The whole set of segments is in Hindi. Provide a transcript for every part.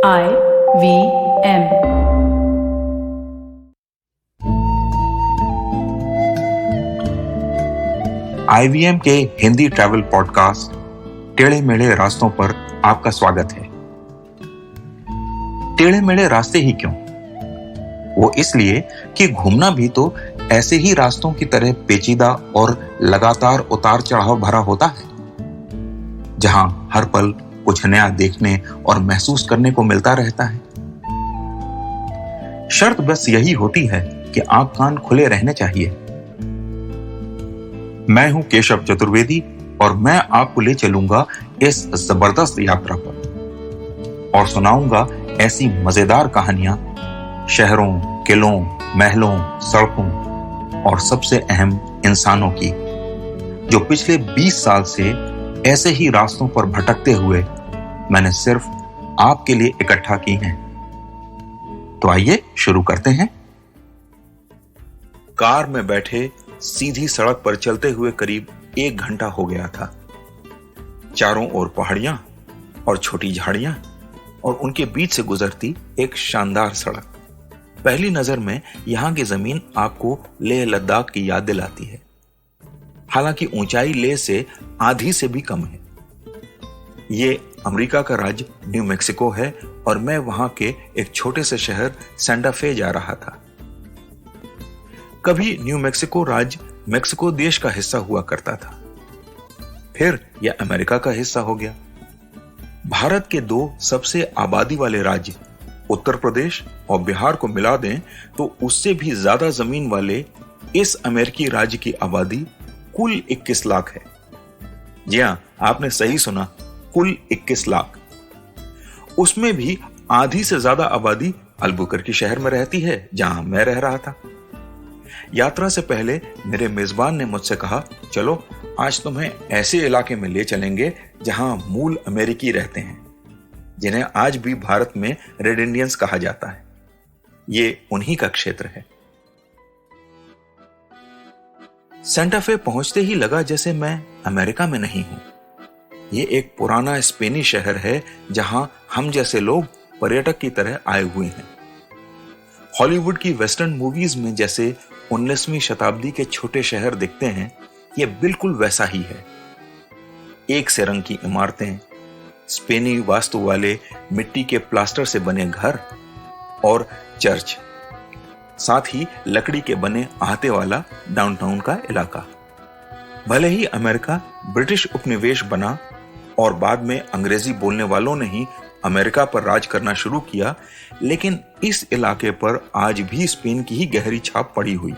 IVM। IVM के हिंदी ट्रैवल पॉडकास्ट टेढ़े मेढ़े रास्तों पर आपका स्वागत है। टेढ़े मेढ़े रास्ते ही क्यों? वो इसलिए कि घूमना भी तो ऐसे ही रास्तों की तरह पेचीदा और लगातार उतार चढ़ाव भरा होता है, जहां हर पल कुछ नया देखने और महसूस करने को मिलता रहता है। शर्त बस यही होती है कि आंख कान खुले रहने चाहिए। मैं हूं केशव चतुर्वेदी और मैं आपको ले चलूंगा इस जबरदस्त यात्रा पर और सुनाऊंगा ऐसी मजेदार कहानियां शहरों, किलों, महलों, सड़कों और सबसे अहम इंसानों की, जो पिछले 20 साल से ऐसे ही रास्तों पर भटकते हुए मैंने सिर्फ आपके लिए इकट्ठा की हैं। तो आइए शुरू करते हैं। कार में बैठे सीधी सड़क पर चलते हुए करीब 1 घंटा हो गया था। चारों ओर पहाड़ियां और छोटी झाड़ियां और उनके बीच से गुजरती एक शानदार सड़क। पहली नजर में यहां की जमीन आपको लेह लद्दाख की याद दिलाती है। हालांकि ऊंचाई लेह से आधी से भी कम है। ये अमेरिका का राज्य न्यू मैक्सिको है और मैं वहां के एक छोटे से शहर सेंटा फे जा रहा था। कभी न्यू मैक्सिको राज्य मैक्सिको देश का हिस्सा हुआ करता था, फिर यह अमेरिका का हिस्सा हो गया। भारत के 2 सबसे आबादी वाले राज्य उत्तर प्रदेश और बिहार को मिला दें तो उससे भी ज्यादा जमीन वाले इस अमेरिकी राज्य की आबादी कुल 21 लाख है। जी हां, आपने सही सुना, कुल 21 लाख। उसमें भी आधी से ज्यादा आबादी अल्बुकर्की शहर में रहती है, जहां मैं रह रहा था। यात्रा से पहले मेरे मेजबान ने मुझसे कहा, चलो आज तुम्हें ऐसे इलाके में ले चलेंगे जहां मूल अमेरिकी रहते हैं, जिन्हें आज भी भारत में रेड इंडियंस कहा जाता है। ये उन्हीं का क्षेत्र है। सेंटा फे पहुंचते ही लगा जैसे मैं अमेरिका में नहीं हूं। ये एक पुराना स्पेनी शहर है जहां हम जैसे लोग पर्यटक की तरह आए हुए हैं। हॉलीवुड की वेस्टर्न मूवीज में जैसे 19वीं शताब्दी के छोटे शहर दिखते हैं, ये बिल्कुल वैसा ही है। एक से रंग की इमारतें, स्पेनी वास्तु वाले मिट्टी के प्लास्टर से बने घर और चर्च, साथ ही लकड़ी के बने अहाते वाला डाउनटाउन का इलाका। भले ही अमेरिका ब्रिटिश उपनिवेश बना और बाद में अंग्रेजी बोलने वालों ने ही अमेरिका पर राज करना शुरू किया, लेकिन इस इलाके पर आज भी स्पेन की ही गहरी छाप पड़ी हुई।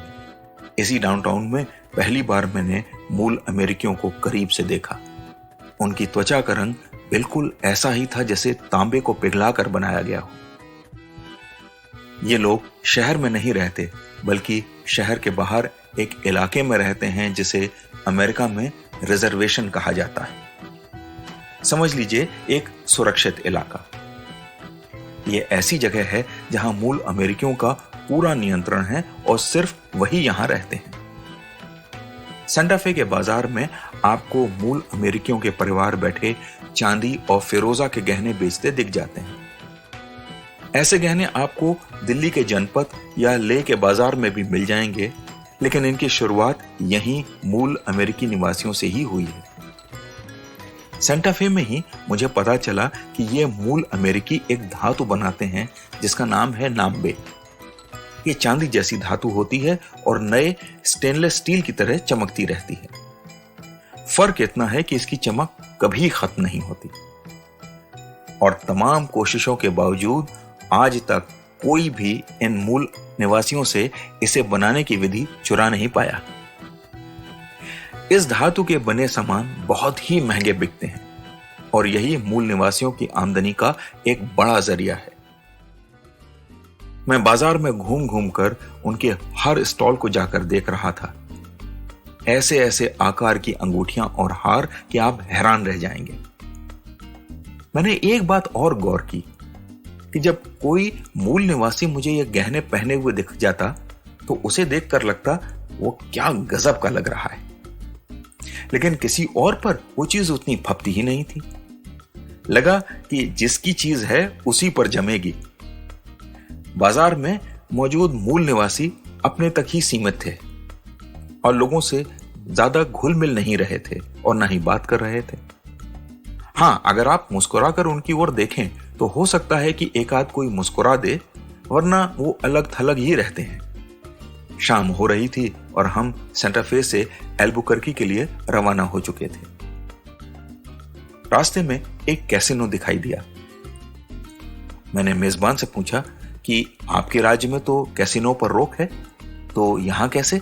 इसी डाउनटाउन में पहली बार मैंने मूल अमेरिकियों को करीब से देखा। उनकी त्वचा का रंग बिल्कुल ऐसा ही था जैसे तांबे को पिघलाकर बनाया गया हो। ये लोग शहर में नहीं रहते, बल्कि शहर के बाहर एक इलाके में रहते हैं जिसे अमेरिका में रिजर्वेशन कहा जाता है। समझ लीजिए एक सुरक्षित इलाका। यह ऐसी जगह है जहां मूल अमेरिकियों का पूरा नियंत्रण है और सिर्फ वही यहां रहते हैं। सेंटा फे के बाजार में आपको मूल अमेरिकियों के परिवार बैठे चांदी और फिरोजा के गहने बेचते दिख जाते हैं। ऐसे गहने आपको दिल्ली के जनपद या लेह के बाजार में भी मिल जाएंगे, लेकिन इनकी शुरुआत यहीं मूल अमेरिकी निवासियों से ही हुई है। सेंटा फे में ही मुझे पता चला कि ये मूल अमेरिकी एक धातु बनाते हैं जिसका नाम है नाम्बे। ये चांदी जैसी धातु होती है और नए स्टेनलेस स्टील की तरह चमकती रहती है। फर्क इतना है कि इसकी चमक कभी खत्म नहीं होती और तमाम कोशिशों के बावजूद आज तक कोई भी इन मूल निवासियों से इसे बनाने की विधि चुरा नहीं पाया। इस धातु के बने सामान बहुत ही महंगे बिकते हैं और यही मूल निवासियों की आमदनी का एक बड़ा जरिया है। मैं बाजार में घूम घूम कर उनके हर स्टॉल को जाकर देख रहा था। ऐसे ऐसे आकार की अंगूठियां और हार कि आप हैरान रह जाएंगे। मैंने एक बात और गौर की कि जब कोई मूल निवासी मुझे ये गहने पहने हुए दिख जाता तो उसे देखकर लगता वो क्या गजब का लग रहा है, लेकिन किसी और पर वो चीज उतनी फपती ही नहीं थी। लगा कि जिसकी चीज है उसी पर जमेगी। बाजार में मौजूद मूल निवासी अपने तक ही सीमित थे और लोगों से ज्यादा घुल मिल नहीं रहे थे और ना ही बात कर रहे थे। हाँ, अगर आप मुस्कुराकर उनकी ओर देखें तो हो सकता है कि एक आध कोई मुस्कुरा दे, वरना वो अलग थलग ही रहते हैं। शाम हो रही थी और हम सेंटा फे से एल्बुकर्की के लिए रवाना हो चुके थे। रास्ते में एक कैसीनो दिखाई दिया। मैंने मेजबान से पूछा कि आपके राज्य में तो कैसीनो पर रोक है, तो यहां कैसे?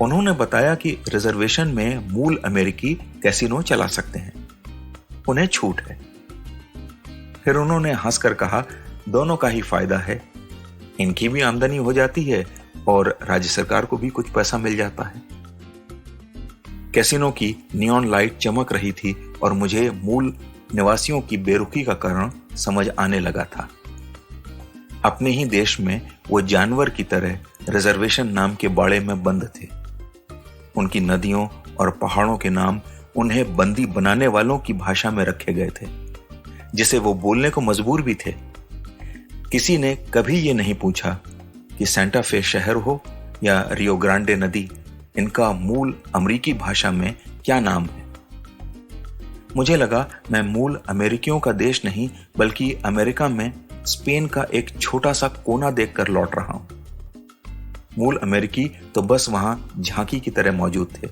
उन्होंने बताया कि रिजर्वेशन में मूल अमेरिकी कैसीनो चला सकते हैं, उन्हें छूट है। फिर उन्होंने हंसकर कहा, दोनों का ही फायदा है, इनकी भी आमदनी हो जाती है और राज्य सरकार को भी कुछ पैसा मिल जाता है। कैसीनो की नियॉन लाइट चमक रही थी और मुझे मूल निवासियों की बेरुखी का कारण समझ आने लगा था। अपने ही देश में वो जानवर की तरह रिजर्वेशन नाम के बाड़े में बंद थे। उनकी नदियों और पहाड़ों के नाम उन्हें बंदी बनाने वालों की भाषा में रखे गए थे, जिसे वो बोलने को मजबूर भी थे। किसी ने कभी ये नहीं पूछा कि सेंटा फे शहर हो या रियो ग्रांडे नदी, इनका मूल अमेरिकी भाषा में क्या नाम है। मुझे लगा मैं मूल अमेरिकियों का देश नहीं बल्कि अमेरिका में स्पेन का एक छोटा सा कोना देखकर लौट रहा हूं। मूल अमेरिकी तो बस वहां झांकी की तरह मौजूद थे।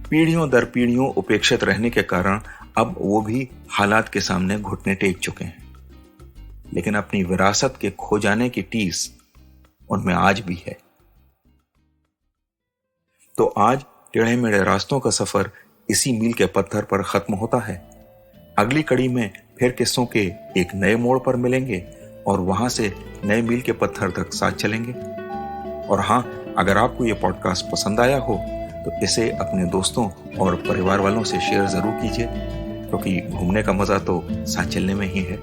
पीढ़ियों दर पीढ़ियों उपेक्षित रहने के कारण अब वो भी हालात के सामने घुटने टेक चुके हैं, लेकिन अपनी विरासत के खो जाने की टीस उनमें आज भी है। तो आज टेढ़े मेढ़े रास्तों का सफर इसी मील के पत्थर पर खत्म होता है। अगली कड़ी में फिर किस्सों के एक नए मोड़ पर मिलेंगे और वहां से नए मील के पत्थर तक साथ चलेंगे। और हाँ, अगर आपको ये पॉडकास्ट पसंद आया हो तो इसे अपने दोस्तों और परिवार वालों से शेयर जरूर कीजिए, क्योंकि घूमने का मजा तो साथ चलने में ही है।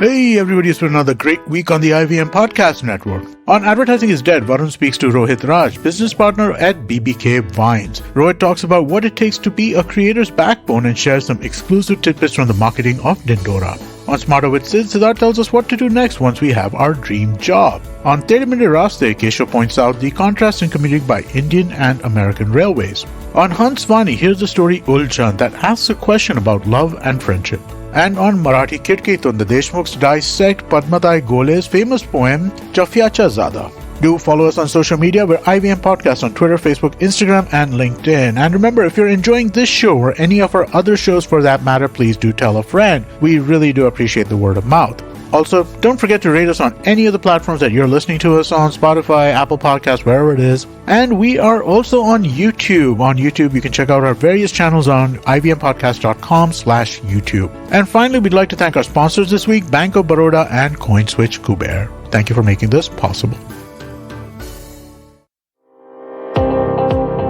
Hey everybody, it's been another great week on the IVM Podcast Network. On Advertising is Dead, Varun speaks to Rohit Raj, business partner at BBK Vines. Rohit talks about what it takes to be a creator's backbone and shares some exclusive tidbits from the marketing of Dindora. On Smarter with Sid, Siddharth tells us what to do next once we have our dream job. On 30 Minute Raste, Keshav points out the contrast in commuting by Indian and American railways. On Hans Vani, here's the story Ulchan that asks a question about love and friendship. And on Marathi Kitkitun, the Deshmukhs dissect Padmatai Gole's famous poem Chafyacha Zada. Do follow us on social media. We're IVM Podcast on Twitter, Facebook, Instagram, and LinkedIn. And remember, if you're enjoying this show or any of our other shows for that matter, please do tell a friend. We really do appreciate the word of mouth. Also, don't forget to rate us on any of the platforms that you're listening to us on, Spotify, Apple Podcasts, wherever it is. And we are also on YouTube. On YouTube, you can check out our various channels on ivmpodcast.com/YouTube. And finally, we'd like to thank our sponsors this week, Bank of Baroda and CoinSwitch Kuber. Thank you for making this possible.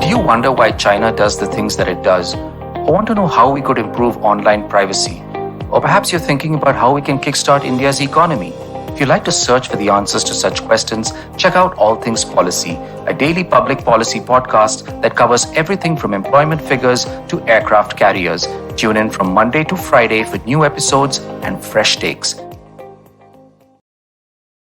Do you wonder why China does the things that it does? Or want to know how we could improve online privacy? Or perhaps you're thinking about how we can kickstart India's economy. If you'd like to search for the answers to such questions, check out All Things Policy, a daily public policy podcast that covers everything from employment figures to aircraft carriers. Tune in from Monday to Friday for new episodes and fresh takes.